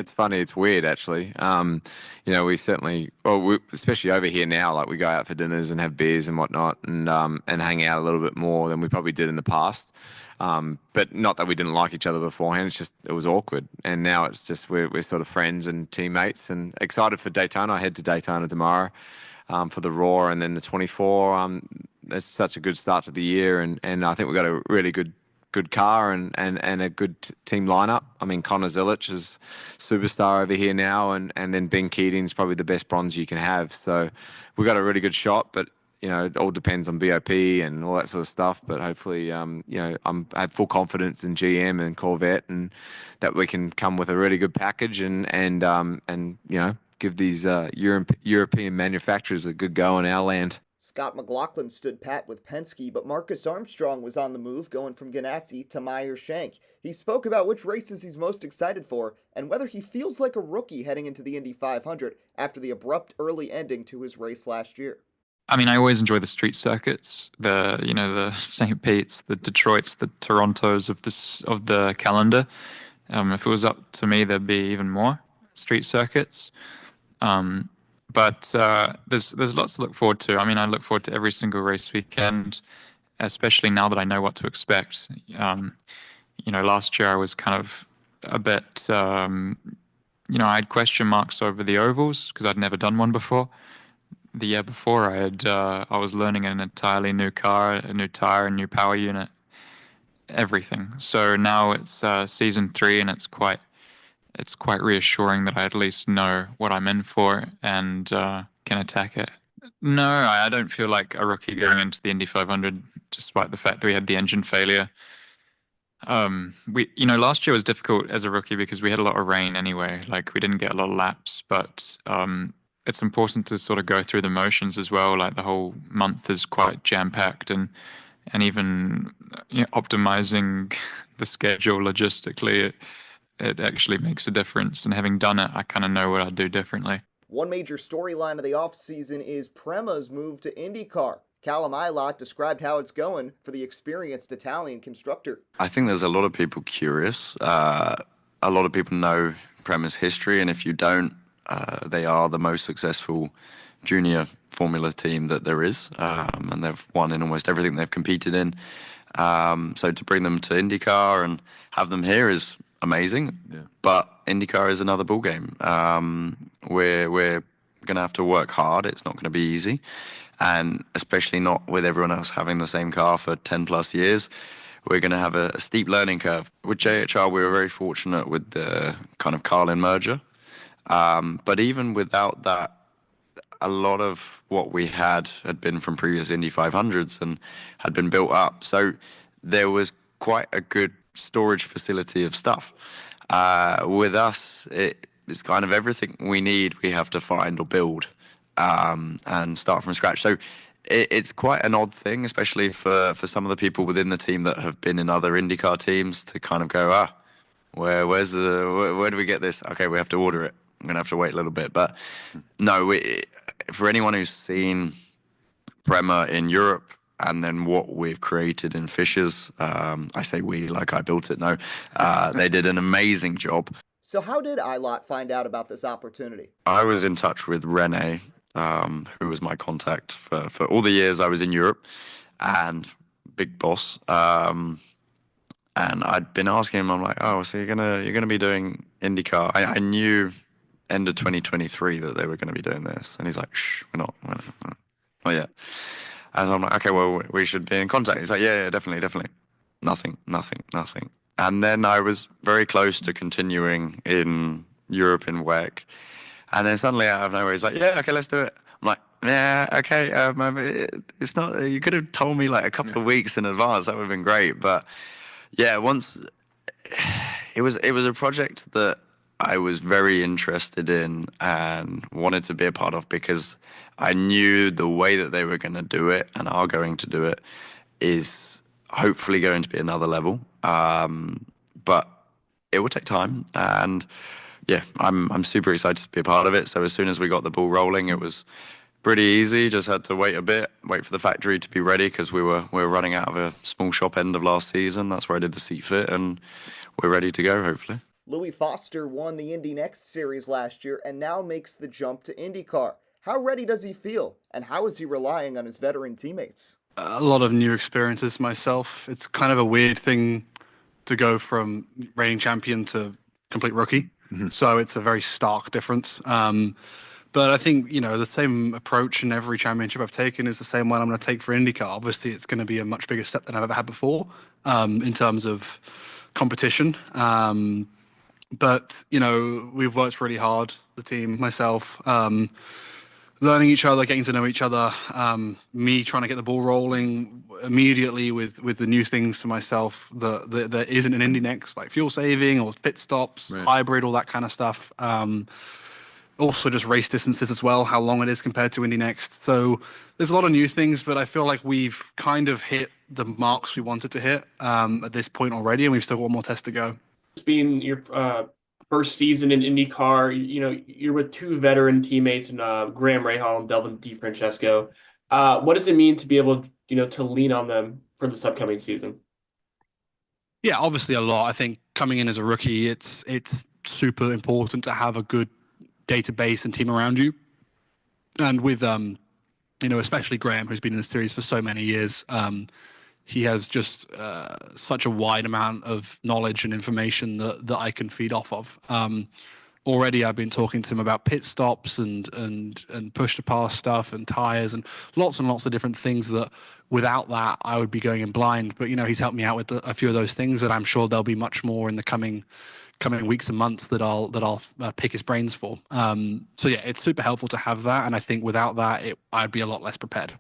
It's funny. It's weird, actually. We certainly, especially over here now, like we go out for dinners and have beers and whatnot, and hang out a little bit more than we probably did in the past. But not that we didn't like each other beforehand. It's just it was awkward, and now it's just we're sort of friends and teammates, and excited for Daytona. I head to Daytona tomorrow, for the Raw, and then the 24. It's such a good start to the year, and I think we've got a really good car and a good team lineup. I mean, Connor Zilic is superstar over here now, and then Ben Keating's probably the best bronze you can have. So we've got a really good shot, but it all depends on BOP and all that sort of stuff. But hopefully, I have full confidence in GM and Corvette, and that we can come with a really good package and give these European manufacturers a good go in our land. Scott McLaughlin stood pat with Penske, but Marcus Armstrong was on the move, going from Ganassi to Meyer Shank. He spoke about which races he's most excited for and whether he feels like a rookie heading into the Indy 500 after the abrupt early ending to his race last year. I mean, I always enjoy the street circuits, the St. Pete's, the Detroits, the Torontos of the calendar. If it was up to me, there'd be even more street circuits. But there's lots to look forward to. I mean, I look forward to every single race weekend, especially now that I know what to expect. Last year I was kind of a bit, I had question marks over the ovals because I'd never done one before. The year before, I was learning an entirely new car, a new tire, a new power unit, everything. So now it's season 3, and it's quite reassuring that I at least know what I'm in for and can attack it. No, I don't feel like a rookie going into the Indy 500, despite the fact that we had the engine failure. Last year was difficult as a rookie because we had a lot of rain anyway. Like, we didn't get a lot of laps, but it's important to sort of go through the motions as well. Like, the whole month is quite jam-packed, and even optimizing the schedule logistically, it actually makes a difference. And having done it, I kind of know what I'd do differently. One major storyline of the offseason is PREMA's move to IndyCar. Calum Ilott described how it's going for the experienced Italian constructor. I think there's a lot of people curious. A lot of people know PREMA's history, and if you don't, they are the most successful junior Formula team that there is, and they've won in almost everything they've competed in. So to bring them to IndyCar and have them here is amazing, yeah. But IndyCar is another ballgame. We're going to have to work hard. It's not going to be easy, and especially not with everyone else having the same car for 10 plus years. We're going to have a steep learning curve. With JHR, we were very fortunate with the kind of Carlin merger. But even without that, a lot of what we had been from previous Indy 500s and had been built up. So there was quite a good storage facility of stuff. With us, it's kind of everything we need we have to find or build and start from scratch. So it's quite an odd thing, especially for some of the people within the team that have been in other IndyCar teams, to kind of go, where do we get this? Okay, we have to order it. I'm going to have to wait a little bit. But no, for anyone who's seen PREMA in Europe and then what we've created in Fishers, I say we like I built it. No, they did an amazing job. So how did Ilott find out about this opportunity? I was in touch with Rene, who was my contact for all the years I was in Europe, and big boss. And I'd been asking him, I'm like, so you're gonna be doing IndyCar? I knew end of 2023 that they were going to be doing this, and he's like, shh, we're not. Not yet. And I'm like, okay, well, we should be in contact. He's like, yeah, definitely. Nothing. And then I was very close to continuing in Europe in WEC, and then suddenly out of nowhere, he's like, yeah, okay, let's do it. I'm like, yeah, okay. It's not. You could have told me like a couple of weeks in advance. That would have been great. But yeah, once it was a project that I was very interested in and wanted to be a part of, because I knew the way that they were going to do it and are going to do it is hopefully going to be another level. But it will take time, and yeah, I'm super excited to be a part of it. So as soon as we got the ball rolling, it was pretty easy. Just had to wait for the factory to be ready, because we were running out of a small shop end of last season. That's where I did the seat fit, and we're ready to go, hopefully. Louis Foster won the Indy NXT Series last year and now makes the jump to IndyCar. How ready does he feel, and how is he relying on his veteran teammates? A lot of new experiences myself. It's kind of a weird thing to go from reigning champion to complete rookie. So it's a very stark difference. But I think, the same approach in every championship I've taken is the same one I'm going to take for IndyCar. Obviously, it's going to be a much bigger step than I've ever had before in terms of competition. But, we've worked really hard, the team, myself, learning each other, getting to know each other, me trying to get the ball rolling immediately with the new things for myself that there isn't an Indy NXT, like fuel saving or pit stops, hybrid, all that kind of stuff. Also just race distances as well, how long it is compared to Indy NXT. So there's a lot of new things, but I feel like we've kind of hit the marks we wanted to hit at this point already, and we've still got one more test to go. It's been your first season in IndyCar. You're with two veteran teammates, and Graham Rahal and Delvin DeFrancesco. What does it mean to be able, to lean on them for this upcoming season? Yeah, obviously a lot. I think coming in as a rookie, it's super important to have a good database and team around you. And with, especially Graham, who's been in the series for so many years, he has just such a wide amount of knowledge and information that I can feed off of. Already I've been talking to him about pit stops and push to pass stuff and tires and lots of different things that without that I would be going in blind. But he's helped me out with a few of those things, and I'm sure there'll be much more in the coming weeks and months that I'll pick his brains for. So yeah, it's super helpful to have that, and I think without that I'd be a lot less prepared.